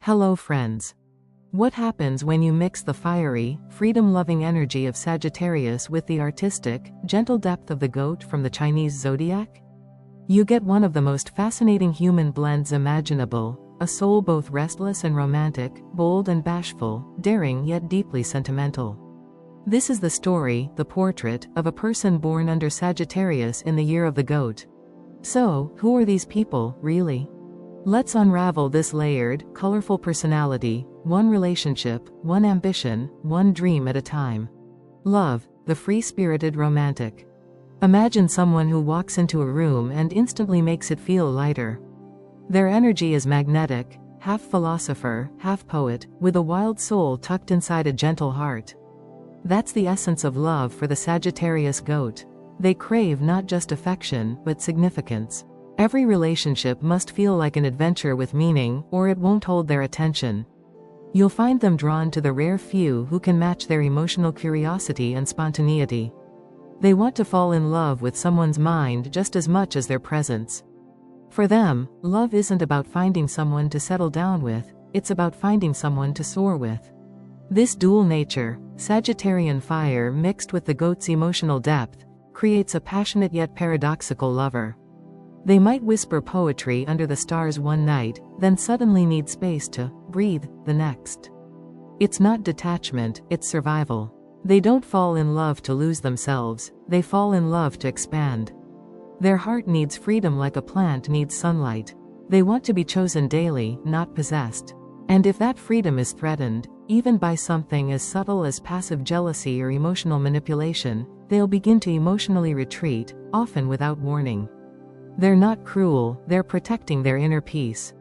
Hello friends. What happens when you mix the fiery, freedom-loving energy of Sagittarius with the artistic, gentle depth of the goat from the Chinese zodiac? You get one of the most fascinating human blends imaginable, a soul both restless and romantic, bold and bashful, daring yet deeply sentimental. This is the story, the portrait, of a person born under Sagittarius in the year of the goat. So, who are these people, really? Let's unravel this layered, colorful personality, one relationship, one ambition, one dream at a time. Love, the free-spirited romantic. Imagine someone who walks into a room and instantly makes it feel lighter. Their energy is magnetic, half philosopher, half poet, with a wild soul tucked inside a gentle heart. That's the essence of love for the Sagittarius-Goat. They crave not just affection, but significance. Every relationship must feel like an adventure with meaning, or it won't hold their attention. You'll find them drawn to the rare few who can match their emotional curiosity and spontaneity. They want to fall in love with someone's mind just as much as their presence. For them, love isn't about finding someone to settle down with, it's about finding someone to soar with. This dual nature, Sagittarian fire mixed with the goat's emotional depth, creates a passionate yet paradoxical lover. They might whisper poetry under the stars one night, then suddenly need space to breathe the next. It's not detachment, it's survival. They don't fall in love to lose themselves, they fall in love to expand. Their heart needs freedom like a plant needs sunlight. They want to be chosen daily, not possessed. And if that freedom is threatened, even by something as subtle as passive jealousy or emotional manipulation, they'll begin to emotionally retreat, often without warning. They're not cruel, they're protecting their inner peace.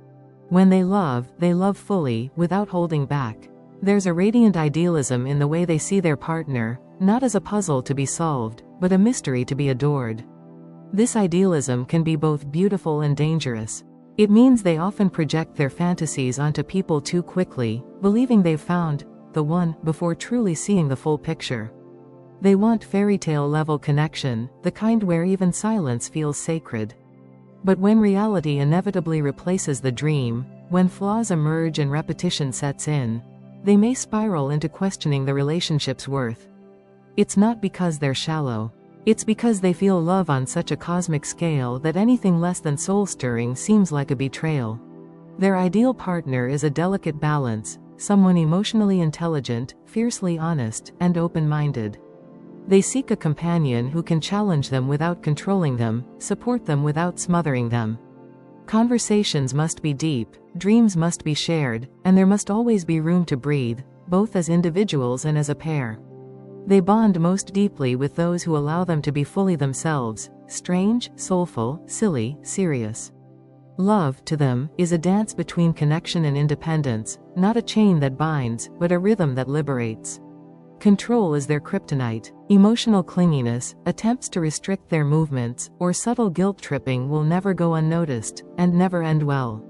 When they love fully, without holding back. There's a radiant idealism in the way they see their partner, not as a puzzle to be solved, but a mystery to be adored. This idealism can be both beautiful and dangerous. It means they often project their fantasies onto people too quickly, believing they've found the one before truly seeing the full picture. They want fairy tale level connection, the kind where even silence feels sacred. But when reality inevitably replaces the dream, when flaws emerge and repetition sets in, they may spiral into questioning the relationship's worth. It's not because they're shallow. It's because they feel love on such a cosmic scale that anything less than soul-stirring seems like a betrayal. Their ideal partner is a delicate balance, someone emotionally intelligent, fiercely honest, and open-minded. They seek a companion who can challenge them without controlling them, support them without smothering them. Conversations must be deep, dreams must be shared, and there must always be room to breathe, both as individuals and as a pair. They bond most deeply with those who allow them to be fully themselves, strange, soulful, silly, serious. Love, to them, is a dance between connection and independence, not a chain that binds, but a rhythm that liberates. Control is their kryptonite. Emotional clinginess, attempts to restrict their movements, or subtle guilt-tripping will never go unnoticed, and never end well.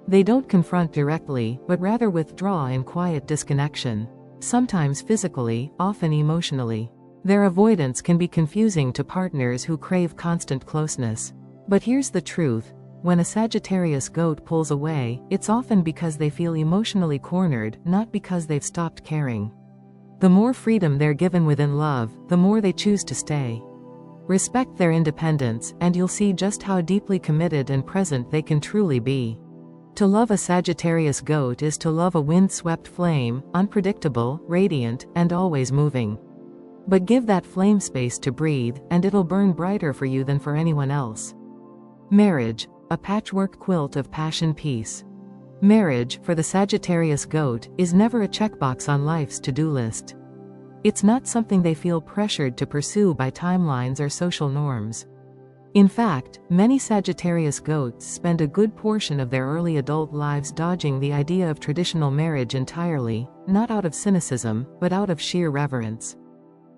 They don't confront directly, but rather withdraw in quiet disconnection. Sometimes physically, often emotionally. Their avoidance can be confusing to partners who crave constant closeness. But here's the truth. When a Sagittarius-Goat pulls away, it's often because they feel emotionally cornered, not because they've stopped caring. The more freedom they're given within love, the more they choose to stay. Respect their independence, and you'll see just how deeply committed and present they can truly be. To love a Sagittarius-Goat is to love a wind-swept flame, unpredictable, radiant, and always moving. But give that flame space to breathe, and it'll burn brighter for you than for anyone else. Marriage, a patchwork quilt of passion peace. Marriage, for the Sagittarius-Goat, is never a checkbox on life's to-do list. It's not something they feel pressured to pursue by timelines or social norms. In fact, many Sagittarius-Goats spend a good portion of their early adult lives dodging the idea of traditional marriage entirely, not out of cynicism, but out of sheer reverence.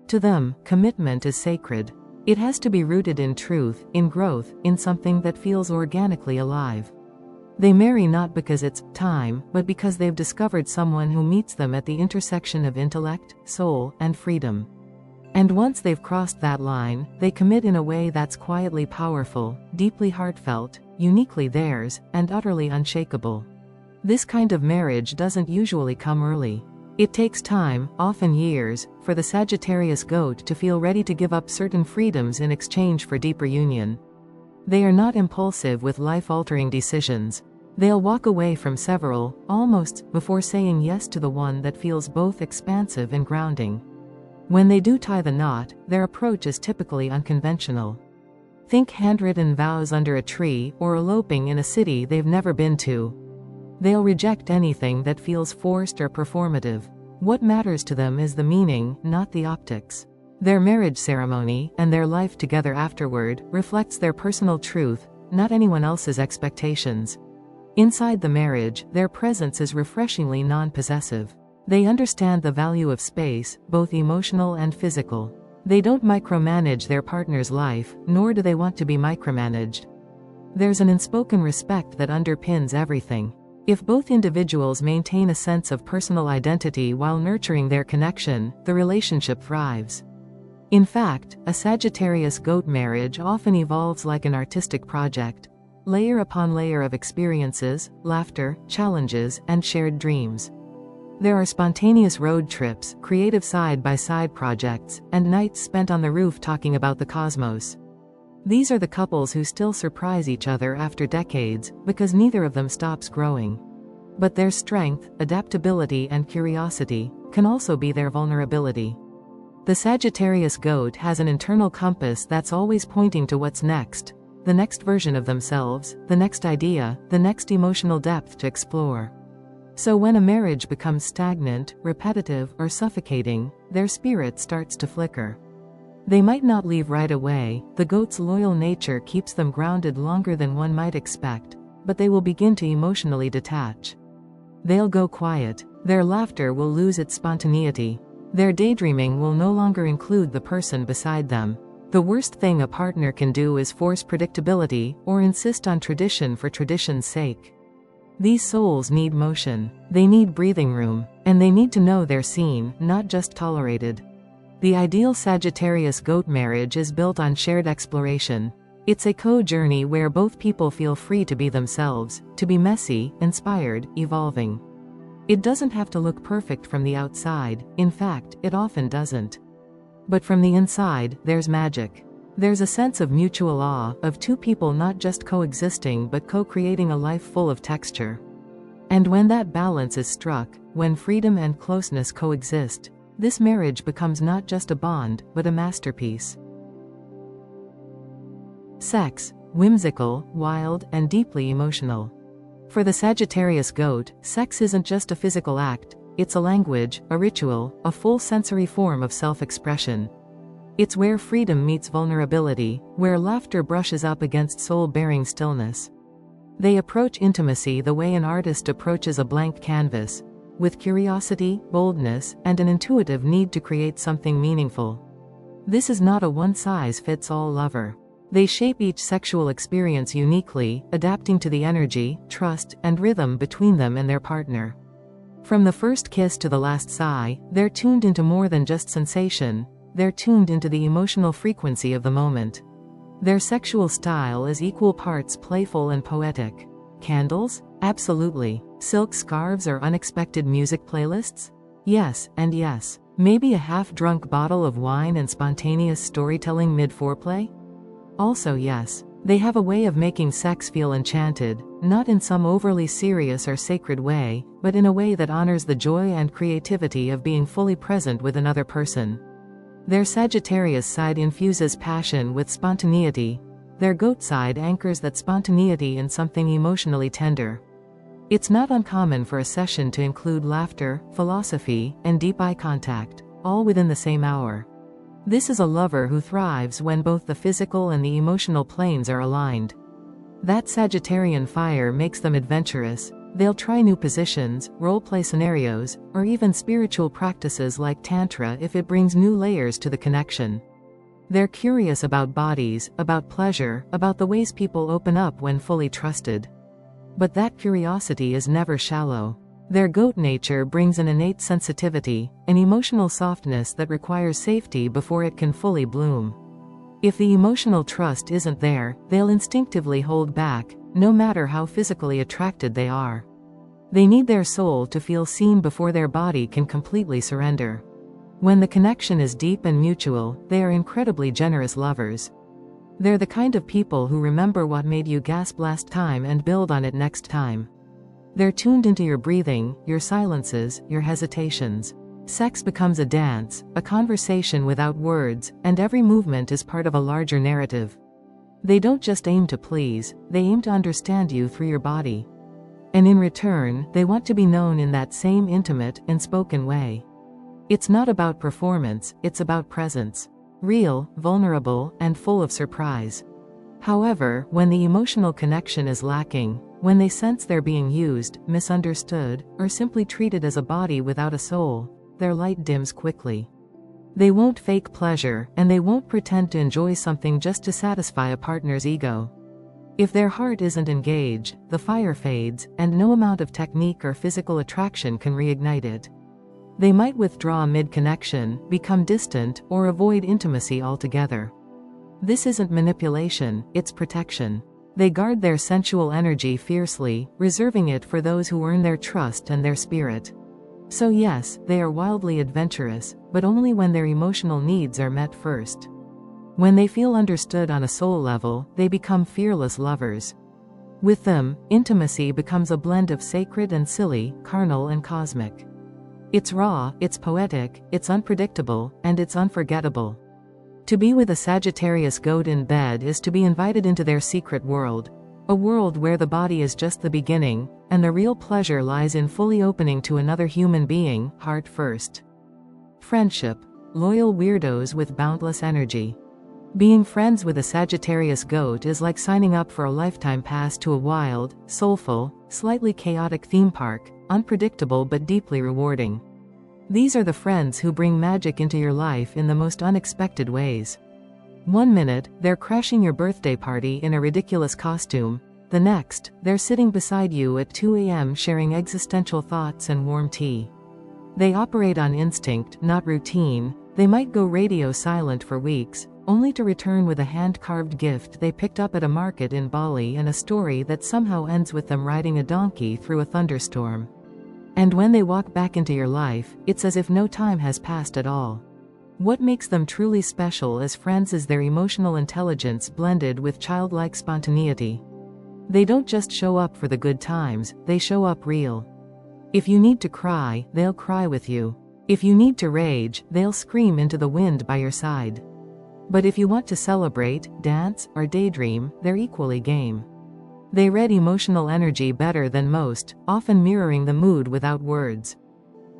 To them, commitment is sacred. It has to be rooted in truth, in growth, in something that feels organically alive. They marry not because it's time, but because they've discovered someone who meets them at the intersection of intellect, soul, and freedom. And once they've crossed that line, they commit in a way that's quietly powerful, deeply heartfelt, uniquely theirs, and utterly unshakable. This kind of marriage doesn't usually come early. It takes time, often years, for the Sagittarius-Goat to feel ready to give up certain freedoms in exchange for deeper union. They are not impulsive with life-altering decisions. They'll walk away from several, almost, before saying yes to the one that feels both expansive and grounding. When they do tie the knot, their approach is typically unconventional. Think handwritten vows under a tree or eloping in a city they've never been to. They'll reject anything that feels forced or performative. What matters to them is the meaning, not the optics. Their marriage ceremony, and their life together afterward, reflects their personal truth, not anyone else's expectations. Inside the marriage, their presence is refreshingly non-possessive. They understand the value of space, both emotional and physical. They don't micromanage their partner's life, nor do they want to be micromanaged. There's an unspoken respect that underpins everything. If both individuals maintain a sense of personal identity while nurturing their connection, the relationship thrives. In fact, a Sagittarius-Goat marriage often evolves like an artistic project, layer upon layer of experiences, laughter, challenges, and shared dreams. There are spontaneous road trips, creative side-by-side projects, and nights spent on the roof talking about the cosmos. These are the couples who still surprise each other after decades, because neither of them stops growing. But their strength, adaptability, and curiosity can also be their vulnerability. The Sagittarius-Goat has an internal compass that's always pointing to what's next, the next version of themselves, the next idea, the next emotional depth to explore. So when a marriage becomes stagnant, repetitive, or suffocating, their spirit starts to flicker. They might not leave right away. The goat's loyal nature keeps them grounded longer than one might expect, but they will begin to emotionally detach. They'll go quiet. Their laughter will lose its spontaneity. Their daydreaming will no longer include the person beside them. The worst thing a partner can do is force predictability or insist on tradition for tradition's sake. These souls need motion. They need breathing room, and they need to know they're seen, not just tolerated. The ideal Sagittarius-Goat marriage is built on shared exploration. It's a co-journey where both people feel free to be themselves, to be messy, inspired, evolving. It doesn't have to look perfect from the outside, in fact, it often doesn't. But from the inside, there's magic. There's a sense of mutual awe, of two people not just coexisting but co-creating a life full of texture. And when that balance is struck, when freedom and closeness coexist, this marriage becomes not just a bond, but a masterpiece. Sex: whimsical, wild, and deeply emotional. For the Sagittarius-Goat, sex isn't just a physical act, it's a language, a ritual, a full sensory form of self-expression. It's where freedom meets vulnerability, where laughter brushes up against soul-bearing stillness. They approach intimacy the way an artist approaches a blank canvas, with curiosity, boldness, and an intuitive need to create something meaningful. This is not a one-size-fits-all lover. They shape each sexual experience uniquely, adapting to the energy, trust, and rhythm between them and their partner. From the first kiss to the last sigh, they're tuned into more than just sensation. They're tuned into the emotional frequency of the moment. Their sexual style is equal parts playful and poetic. Candles? Absolutely. Silk scarves or unexpected music playlists? Yes, and yes. Maybe a half-drunk bottle of wine and spontaneous storytelling mid-foreplay? Also yes. They have a way of making sex feel enchanted, not in some overly serious or sacred way, but in a way that honors the joy and creativity of being fully present with another person. Their Sagittarius side infuses passion with spontaneity. Their Goat side anchors that spontaneity in something emotionally tender. It's not uncommon for a session to include laughter, philosophy, and deep eye contact, all within the same hour. This is a lover who thrives when both the physical and the emotional planes are aligned. That Sagittarian fire makes them adventurous. They'll try new positions, role-play scenarios, or even spiritual practices like Tantra if it brings new layers to the connection. They're curious about bodies, about pleasure, about the ways people open up when fully trusted. But that curiosity is never shallow. Their Goat nature brings an innate sensitivity, an emotional softness that requires safety before it can fully bloom. If the emotional trust isn't there, they'll instinctively hold back, no matter how physically attracted they are. They need their soul to feel seen before their body can completely surrender. When the connection is deep and mutual, they are incredibly generous lovers. They're the kind of people who remember what made you gasp last time and build on it next time. They're tuned into your breathing, your silences, your hesitations. Sex becomes a dance, a conversation without words, and every movement is part of a larger narrative. They don't just aim to please, they aim to understand you through your body. And in return, they want to be known in that same intimate and spoken way. It's not about performance, it's about presence. Real, vulnerable, and full of surprise. However, when the emotional connection is lacking, when they sense they're being used, misunderstood, or simply treated as a body without a soul, their light dims quickly. They won't fake pleasure, and they won't pretend to enjoy something just to satisfy a partner's ego. If their heart isn't engaged, the fire fades, and no amount of technique or physical attraction can reignite it. They might withdraw mid-connection, become distant, or avoid intimacy altogether. This isn't manipulation, it's protection. They guard their sensual energy fiercely, reserving it for those who earn their trust and their spirit. So yes, they are wildly adventurous, but only when their emotional needs are met first. When they feel understood on a soul level, they become fearless lovers. With them, intimacy becomes a blend of sacred and silly, carnal and cosmic. It's raw, it's poetic, it's unpredictable, and it's unforgettable. To be with a Sagittarius-Goat in bed is to be invited into their secret world. A world where the body is just the beginning, and the real pleasure lies in fully opening to another human being, heart first. Friendship. Loyal weirdos with boundless energy. Being friends with a Sagittarius-Goat is like signing up for a lifetime pass to a wild, soulful, slightly chaotic theme park, unpredictable but deeply rewarding. These are the friends who bring magic into your life in the most unexpected ways. One minute, they're crashing your birthday party in a ridiculous costume. The next, they're sitting beside you at 2 a.m. sharing existential thoughts and warm tea. They operate on instinct, not routine. They might go radio silent for weeks, only to return with a hand-carved gift they picked up at a market in Bali and a story that somehow ends with them riding a donkey through a thunderstorm. And when they walk back into your life, it's as if no time has passed at all. What makes them truly special as friends is their emotional intelligence blended with childlike spontaneity. They don't just show up for the good times, they show up real. If you need to cry, they'll cry with you. If you need to rage, they'll scream into the wind by your side. But if you want to celebrate, dance, or daydream, they're equally game. They read emotional energy better than most, often mirroring the mood without words.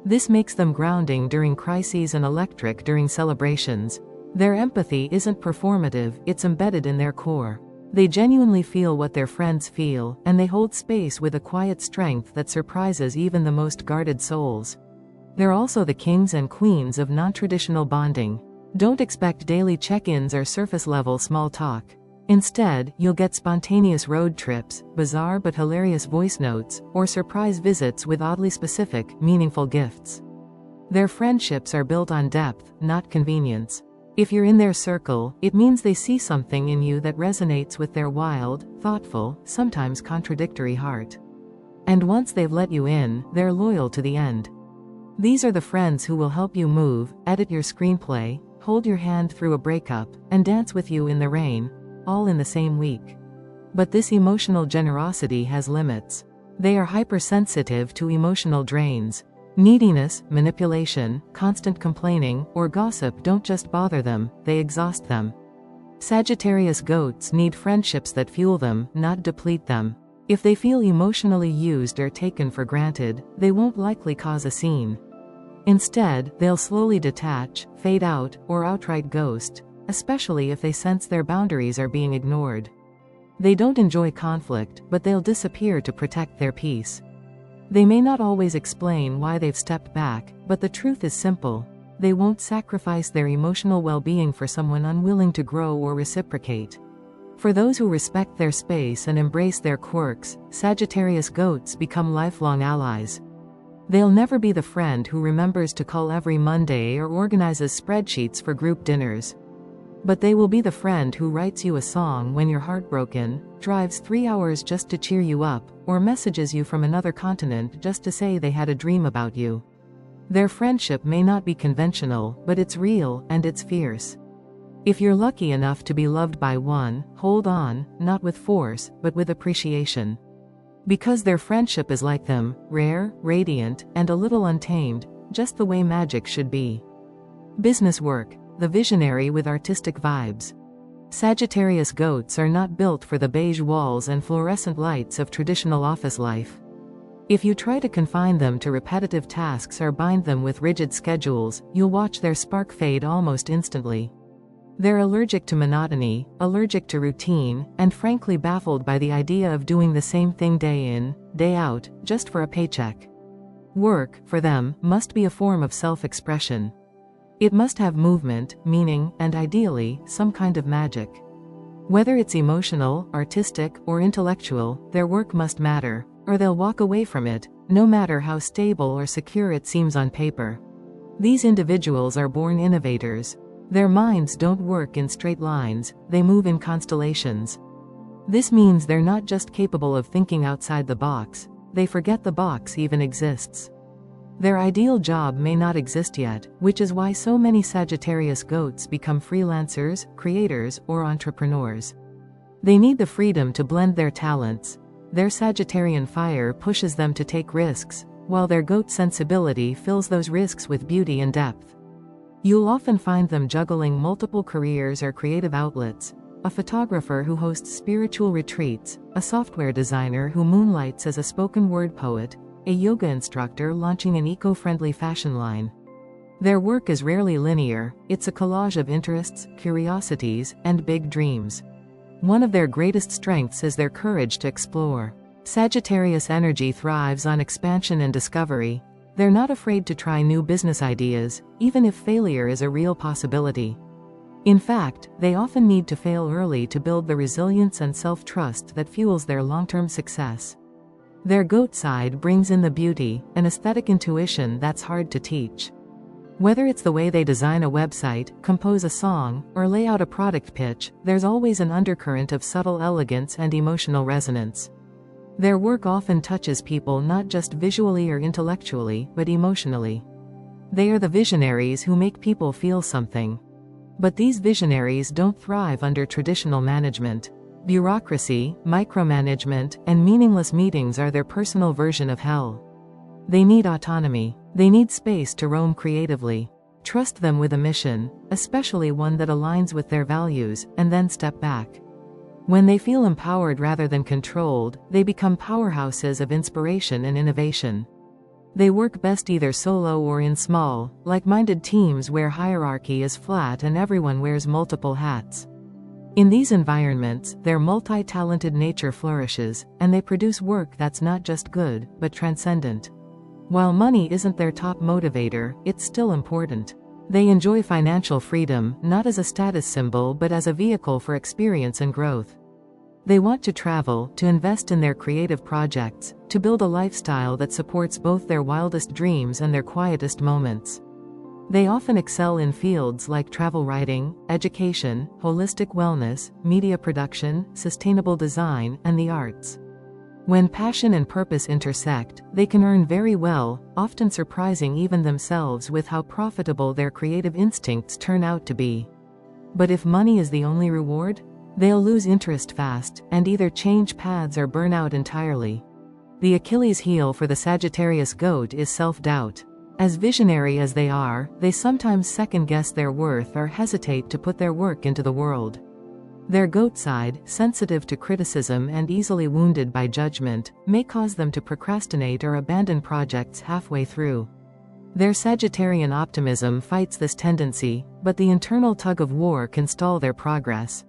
This makes them grounding during crises and electric during celebrations. Their empathy isn't performative, it's embedded in their core. They genuinely feel what their friends feel, and they hold space with a quiet strength that surprises even the most guarded souls. They're also the kings and queens of non-traditional bonding. Don't expect daily check-ins or surface-level small talk. Instead, you'll get spontaneous road trips, bizarre but hilarious voice notes, or surprise visits with oddly specific, meaningful gifts. Their friendships are built on depth, not convenience. If you're in their circle, it means they see something in you that resonates with their wild, thoughtful, sometimes contradictory heart. And once they've let you in, they're loyal to the end. These are the friends who will help you move, edit your screenplay, hold your hand through a breakup, and dance with you in the rain, all in the same week. But this emotional generosity has limits. They are hypersensitive to emotional drains. Neediness, manipulation, constant complaining, or gossip don't just bother them, they exhaust them. Sagittarius-Goats need friendships that fuel them, not deplete them. If they feel emotionally used or taken for granted, they won't likely cause a scene. Instead, they'll slowly detach, fade out, or outright ghost, especially if they sense their boundaries are being ignored. They don't enjoy conflict, but they'll disappear to protect their peace. They may not always explain why they've stepped back, but the truth is simple. They won't sacrifice their emotional well-being for someone unwilling to grow or reciprocate. For those who respect their space and embrace their quirks, Sagittarius-Goats become lifelong allies. They'll never be the friend who remembers to call every Monday or organizes spreadsheets for group dinners. But they will be the friend who writes you a song when you're heartbroken, drives 3 hours just to cheer you up, or messages you from another continent just to say they had a dream about you. Their friendship may not be conventional, but it's real, and it's fierce. If you're lucky enough to be loved by one, hold on, not with force, but with appreciation. Because their friendship is like them, rare, radiant, and a little untamed, just the way magic should be. Business work, the visionary with artistic vibes. Sagittarius-Goats are not built for the beige walls and fluorescent lights of traditional office life. If you try to confine them to repetitive tasks or bind them with rigid schedules, you'll watch their spark fade almost instantly. They're allergic to monotony, allergic to routine, and frankly baffled by the idea of doing the same thing day in, day out, just for a paycheck. Work, for them, must be a form of self-expression. It must have movement, meaning, and ideally, some kind of magic. Whether it's emotional, artistic, or intellectual, their work must matter, or they'll walk away from it, no matter how stable or secure it seems on paper. These individuals are born innovators. Their minds don't work in straight lines, they move in constellations. This means they're not just capable of thinking outside the box, they forget the box even exists. Their ideal job may not exist yet, which is why so many Sagittarius-Goats become freelancers, creators, or entrepreneurs. They need the freedom to blend their talents. Their Sagittarian fire pushes them to take risks, while their goat sensibility fills those risks with beauty and depth. You'll often find them juggling multiple careers or creative outlets: a photographer who hosts spiritual retreats, a software designer who moonlights as a spoken word poet, a yoga instructor launching an eco-friendly fashion line. Their work is rarely linear, it's a collage of interests, curiosities, and big dreams. One of their greatest strengths is their courage to explore. Sagittarius energy thrives on expansion and discovery. They're not afraid to try new business ideas, even if failure is a real possibility. In fact, they often need to fail early to build the resilience and self-trust that fuels their long-term success. Their goat side brings in the beauty, an aesthetic intuition that's hard to teach. Whether it's the way they design a website, compose a song, or lay out a product pitch, there's always an undercurrent of subtle elegance and emotional resonance. Their work often touches people not just visually or intellectually, but emotionally. They are the visionaries who make people feel something. But these visionaries don't thrive under traditional management. Bureaucracy, micromanagement, and meaningless meetings are their personal version of hell. They need autonomy. They need space to roam creatively. Trust them with a mission, especially one that aligns with their values, and then step back. When they feel empowered rather than controlled, they become powerhouses of inspiration and innovation. They work best either solo or in small, like-minded teams where hierarchy is flat and everyone wears multiple hats. In these environments, their multi-talented nature flourishes, and they produce work that's not just good, but transcendent. While money isn't their top motivator, it's still important. They enjoy financial freedom, not as a status symbol but as a vehicle for experience and growth. They want to travel, to invest in their creative projects, to build a lifestyle that supports both their wildest dreams and their quietest moments. They often excel in fields like travel writing, education, holistic wellness, media production, sustainable design, and the arts. When passion and purpose intersect, they can earn very well, often surprising even themselves with how profitable their creative instincts turn out to be. But if money is the only reward, they'll lose interest fast, and either change paths or burn out entirely. The Achilles heel for the Sagittarius-Goat is self-doubt. As visionary as they are, they sometimes second-guess their worth or hesitate to put their work into the world. Their goat side, sensitive to criticism and easily wounded by judgment, may cause them to procrastinate or abandon projects halfway through. Their Sagittarian optimism fights this tendency, but the internal tug-of-war can stall their progress.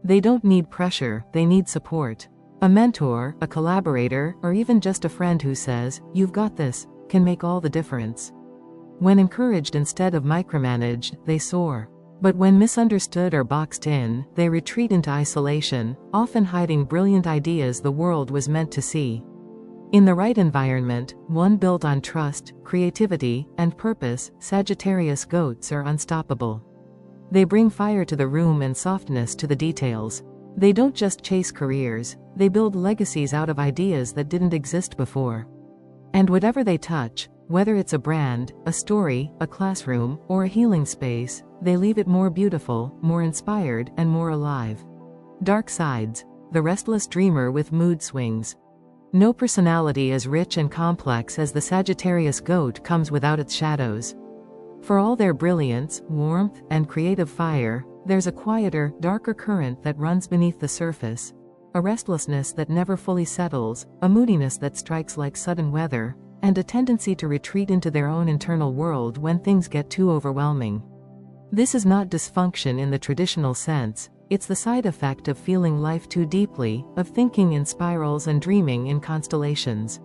They don't need pressure, they need support. A mentor, a collaborator, or even just a friend who says, "You've got this," can make all the difference. When encouraged instead of micromanaged, they soar. But when misunderstood or boxed in, they retreat into isolation, often hiding brilliant ideas the world was meant to see. In the right environment, one built on trust, creativity, and purpose, Sagittarius-Goats are unstoppable. They bring fire to the room and softness to the details. They don't just chase careers, They build legacies out of ideas that didn't exist before. And whatever they touch, whether it's a brand, a story, a classroom, or a healing space, they leave it more beautiful, more inspired, and more alive. Dark sides. The restless dreamer with mood swings. No personality as rich and complex as the Sagittarius-Goat comes without its shadows. For all their brilliance, warmth, and creative fire, there's a quieter, darker current that runs beneath the surface. A restlessness that never fully settles, a moodiness that strikes like sudden weather, and a tendency to retreat into their own internal world when things get too overwhelming. This is not dysfunction in the traditional sense, it's the side effect of feeling life too deeply, of thinking in spirals and dreaming in constellations.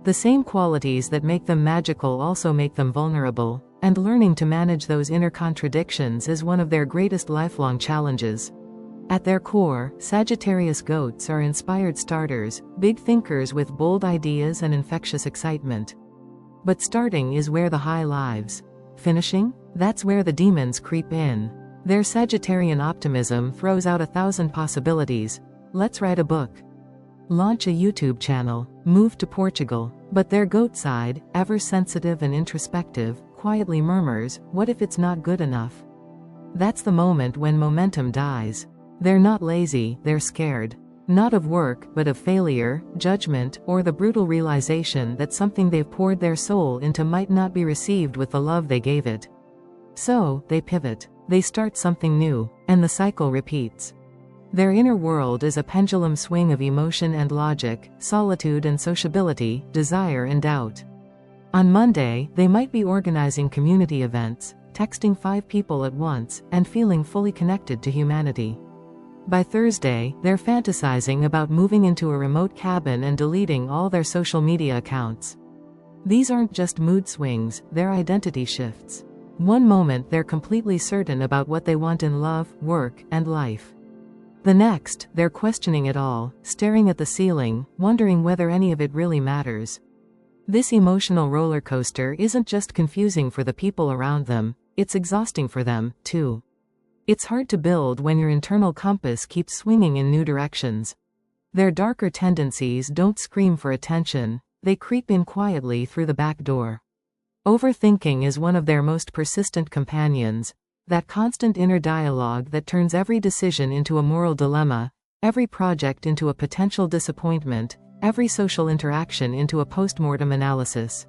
The same qualities that make them magical also make them vulnerable, and learning to manage those inner contradictions is one of their greatest lifelong challenges. At their core, Sagittarius-Goats are inspired starters, big thinkers with bold ideas and infectious excitement. But starting is where the high lives. Finishing? That's where the demons creep in. Their Sagittarian optimism throws out 1,000 possibilities. Let's write a book. Launch a YouTube channel. Move to Portugal. But their goat side, ever sensitive and introspective, quietly murmurs, what if it's not good enough? That's the moment when momentum dies. They're not lazy, they're scared. Not of work, but of failure, judgment, or the brutal realization that something they've poured their soul into might not be received with the love they gave it. So, they pivot. They start something new, and the cycle repeats. Their inner world is a pendulum swing of emotion and logic, solitude and sociability, desire and doubt. On Monday, they might be organizing community events, texting 5 people at once, and feeling fully connected to humanity. By Thursday, they're fantasizing about moving into a remote cabin and deleting all their social media accounts. These aren't just mood swings, they're identity shifts. One moment they're completely certain about what they want in love, work, and life. The next, they're questioning it all, staring at the ceiling, wondering whether any of it really matters. This emotional roller coaster isn't just confusing for the people around them, it's exhausting for them, too. It's hard to build when your internal compass keeps swinging in new directions. Their darker tendencies don't scream for attention, they creep in quietly through the back door. Overthinking is one of their most persistent companions, that constant inner dialogue that turns every decision into a moral dilemma, every project into a potential disappointment, every social interaction into a post-mortem analysis.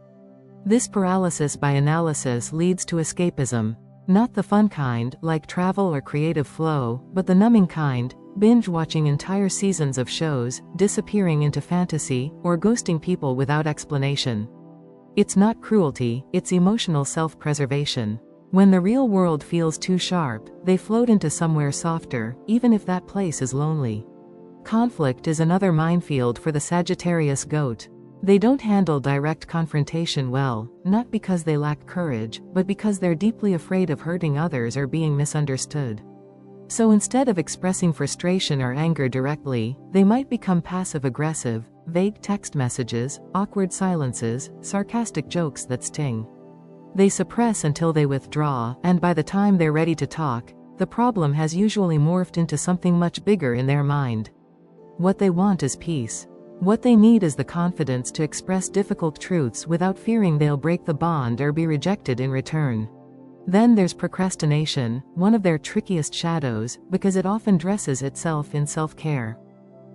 This paralysis by analysis leads to escapism, not the fun kind, like travel or creative flow, but the numbing kind, binge-watching entire seasons of shows, disappearing into fantasy, or ghosting people without explanation. It's not cruelty, it's emotional self-preservation. When the real world feels too sharp, they float into somewhere softer, even if that place is lonely. Conflict is another minefield for the Sagittarius-Goat. They don't handle direct confrontation well, not because they lack courage, but because they're deeply afraid of hurting others or being misunderstood. So instead of expressing frustration or anger directly, they might become passive-aggressive, vague text messages, awkward silences, sarcastic jokes that sting. They suppress until they withdraw, and by the time they're ready to talk, the problem has usually morphed into something much bigger in their mind. What they want is peace. What they need is the confidence to express difficult truths without fearing they'll break the bond or be rejected in return. Then there's procrastination, one of their trickiest shadows, because it often dresses itself in self-care.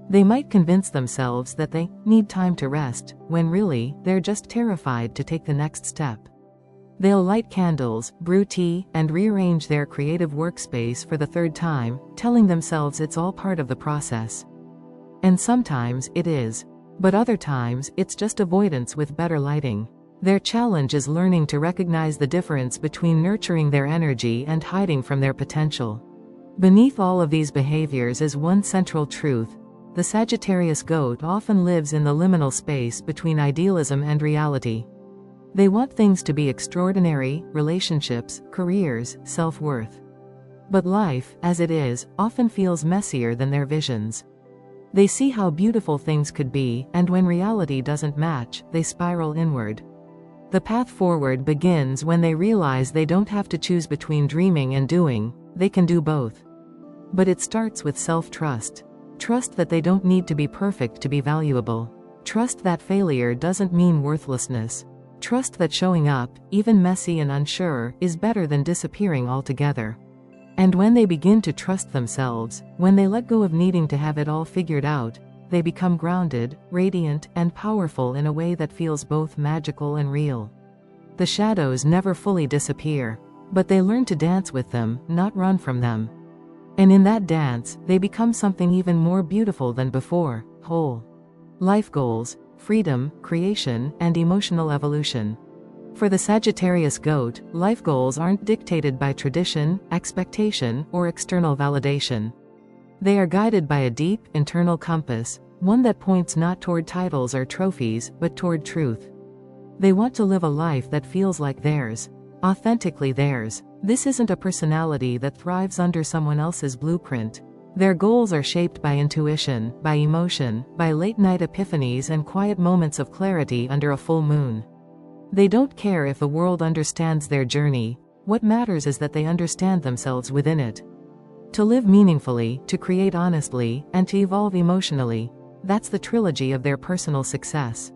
They might convince themselves that they need time to rest, when really, they're just terrified to take the next step. They'll light candles, brew tea, and rearrange their creative workspace for the 3rd time, telling themselves it's all part of the process. And sometimes, it is. But other times, it's just avoidance with better lighting. Their challenge is learning to recognize the difference between nurturing their energy and hiding from their potential. Beneath all of these behaviors is one central truth. The Sagittarius-Goat often lives in the liminal space between idealism and reality. They want things to be extraordinary, relationships, careers, self-worth. But life, as it is, often feels messier than their visions. They see how beautiful things could be, and when reality doesn't match, they spiral inward. The path forward begins when they realize they don't have to choose between dreaming and doing, they can do both. But it starts with self-trust. Trust that they don't need to be perfect to be valuable. Trust that failure doesn't mean worthlessness. Trust that showing up, even messy and unsure, is better than disappearing altogether. And when they begin to trust themselves, when they let go of needing to have it all figured out, they become grounded, radiant, and powerful in a way that feels both magical and real. The shadows never fully disappear, but they learn to dance with them, not run from them. And in that dance, they become something even more beautiful than before: whole. Life goals, freedom, creation, and emotional evolution. For the Sagittarius-Goat, life goals aren't dictated by tradition, expectation, or external validation. They are guided by a deep, internal compass, one that points not toward titles or trophies, but toward truth. They want to live a life that feels like theirs, authentically theirs. This isn't a personality that thrives under someone else's blueprint. Their goals are shaped by intuition, by emotion, by late-night epiphanies and quiet moments of clarity under a full moon. They don't care if the world understands their journey. What matters is that they understand themselves within it. To live meaningfully, to create honestly, and to evolve emotionally, that's the trilogy of their personal success.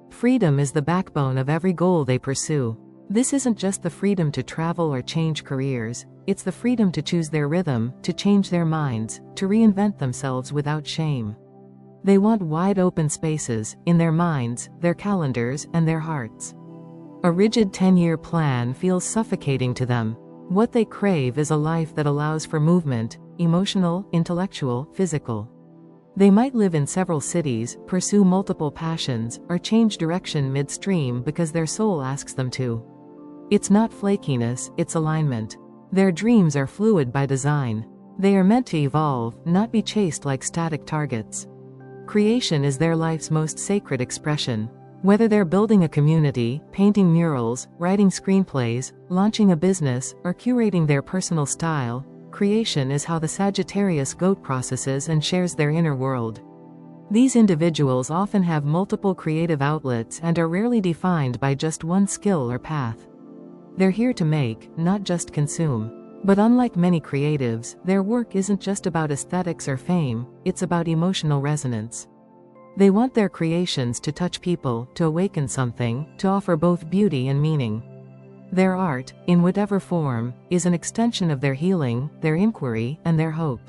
Freedom is the backbone of every goal they pursue. This isn't just the freedom to travel or change careers, it's the freedom to choose their rhythm, to change their minds, to reinvent themselves without shame. They want wide open spaces, in their minds, their calendars, and their hearts. A rigid 10-year plan feels suffocating to them. What they crave is a life that allows for movement, emotional, intellectual, physical. They might live in several cities, pursue multiple passions, or change direction midstream because their soul asks them to. It's not flakiness, it's alignment. Their dreams are fluid by design. They are meant to evolve, not be chased like static targets. Creation is their life's most sacred expression. Whether they're building a community, painting murals, writing screenplays, launching a business, or curating their personal style, creation is how the Sagittarius-Goat processes and shares their inner world. These individuals often have multiple creative outlets and are rarely defined by just one skill or path. They're here to make, not just consume. But unlike many creatives, their work isn't just about aesthetics or fame, it's about emotional resonance. They want their creations to touch people, to awaken something, to offer both beauty and meaning. Their art, in whatever form, is an extension of their healing, their inquiry, and their hope.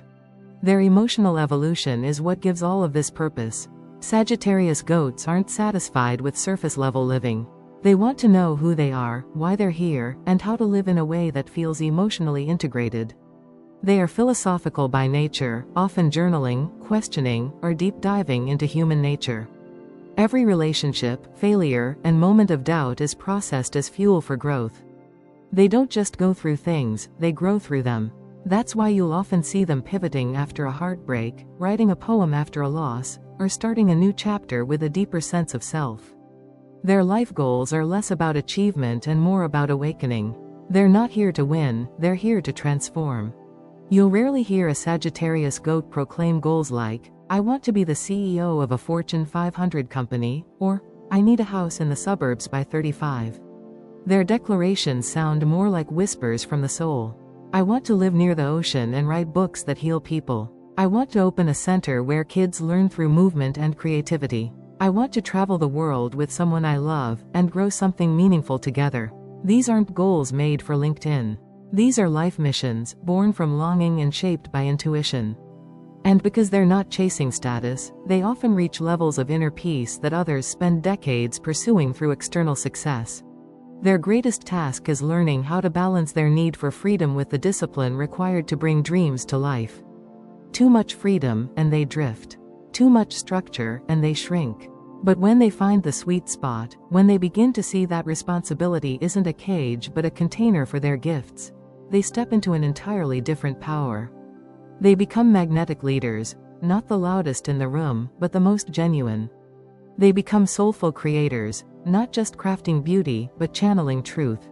Their emotional evolution is what gives all of this purpose. Sagittarius-Goats aren't satisfied with surface-level living. They want to know who they are, why they're here, and how to live in a way that feels emotionally integrated. They are philosophical by nature, often journaling, questioning, or deep diving into human nature. Every relationship, failure, and moment of doubt is processed as fuel for growth. They don't just go through things, they grow through them. That's why you'll often see them pivoting after a heartbreak, writing a poem after a loss, or starting a new chapter with a deeper sense of self. Their life goals are less about achievement and more about awakening. They're not here to win, they're here to transform. You'll rarely hear a Sagittarius-Goat proclaim goals like, "I want to be the CEO of a Fortune 500 company," or, "I need a house in the suburbs by 35. Their declarations sound more like whispers from the soul. "I want to live near the ocean and write books that heal people. I want to open a center where kids learn through movement and creativity. I want to travel the world with someone I love and grow something meaningful together." These aren't goals made for LinkedIn. These are life missions, born from longing and shaped by intuition. And because they're not chasing status, they often reach levels of inner peace that others spend decades pursuing through external success. Their greatest task is learning how to balance their need for freedom with the discipline required to bring dreams to life. Too much freedom, and they drift. Too much structure, and they shrink. But when they find the sweet spot, when they begin to see that responsibility isn't a cage but a container for their gifts, they step into an entirely different power. They become magnetic leaders, not the loudest in the room, but the most genuine. They become soulful creators, not just crafting beauty, but channeling truth.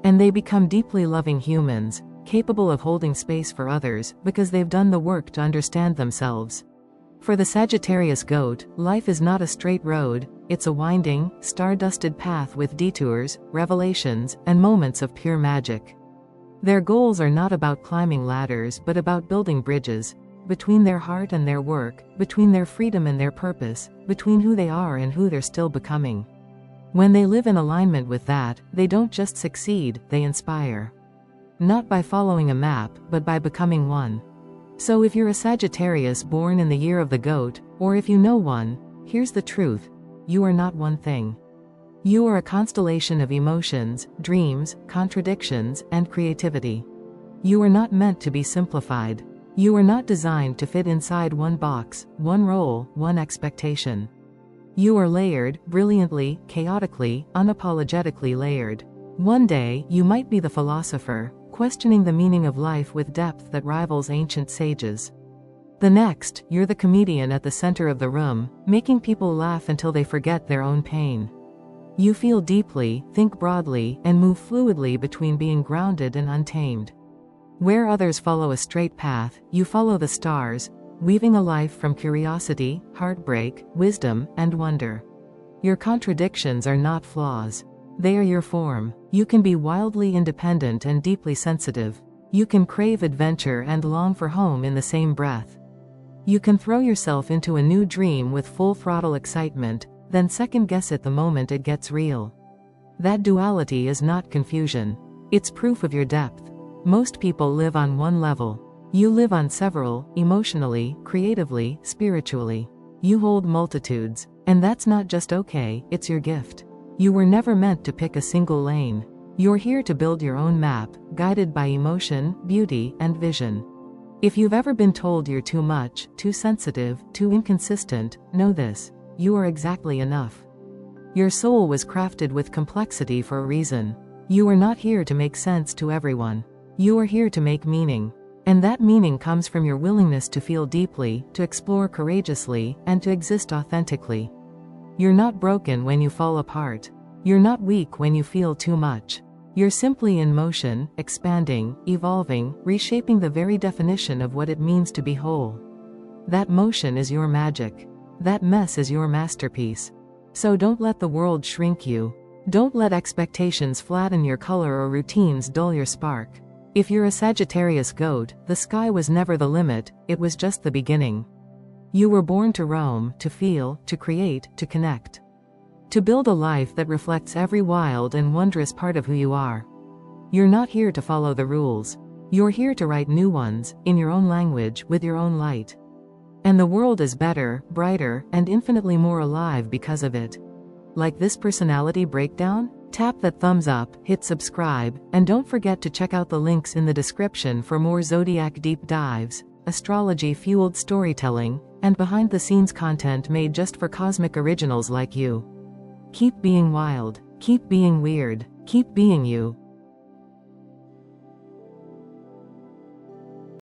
And they become deeply loving humans, capable of holding space for others, because they've done the work to understand themselves. For the Sagittarius-Goat, life is not a straight road, it's a winding, star-dusted path with detours, revelations, and moments of pure magic. Their goals are not about climbing ladders but about building bridges. between their heart and their work, between their freedom and their purpose, between who they are and who they're still becoming. When they live in alignment with that, they don't just succeed, they inspire. Not by following a map, but by becoming one. So if you're a Sagittarius born in the year of the goat, or if you know one, here's the truth: you are not one thing. You are a constellation of emotions, dreams, contradictions, and creativity. You are not meant to be simplified. You are not designed to fit inside one box, one role, one expectation. You are layered, brilliantly, chaotically, unapologetically layered. One day, you might be the philosopher, questioning the meaning of life with depth that rivals ancient sages. The next, you're the comedian at the center of the room, making people laugh until they forget their own pain. You feel deeply, think broadly, and move fluidly between being grounded and untamed. Where others follow a straight path, you follow the stars, weaving a life from curiosity, heartbreak, wisdom, and wonder. Your contradictions are not flaws. They are your form. You can be wildly independent and deeply sensitive. You can crave adventure and long for home in the same breath. You can throw yourself into a new dream with full throttle excitement, then second-guess it the moment it gets real. That duality is not confusion. It's proof of your depth. Most people live on one level. You live on several, emotionally, creatively, spiritually. You hold multitudes. And that's not just okay, it's your gift. You were never meant to pick a single lane. You're here to build your own map, guided by emotion, beauty, and vision. If you've ever been told you're too much, too sensitive, too inconsistent, know this: you are exactly enough. Your soul was crafted with complexity for a reason. You are not here to make sense to everyone. You are here to make meaning. And that meaning comes from your willingness to feel deeply, to explore courageously, and to exist authentically. You're not broken when you fall apart. You're not weak when you feel too much. You're simply in motion, expanding, evolving, reshaping the very definition of what it means to be whole. That motion is your magic. That mess is your masterpiece. So don't let the world shrink you. Don't let expectations flatten your color or routines dull your spark. If you're a Sagittarius-Goat, the sky was never the limit, it was just the beginning. You were born to roam, to feel, to create, to connect. To build a life that reflects every wild and wondrous part of who you are. You're not here to follow the rules. You're here to write new ones, in your own language, with your own light. And the world is better, brighter, and infinitely more alive because of it. Like this personality breakdown? Tap that thumbs up, hit subscribe, and don't forget to check out the links in the description for more zodiac deep dives, astrology-fueled storytelling, and behind-the-scenes content made just for cosmic originals like you. Keep being wild, keep being weird, keep being you.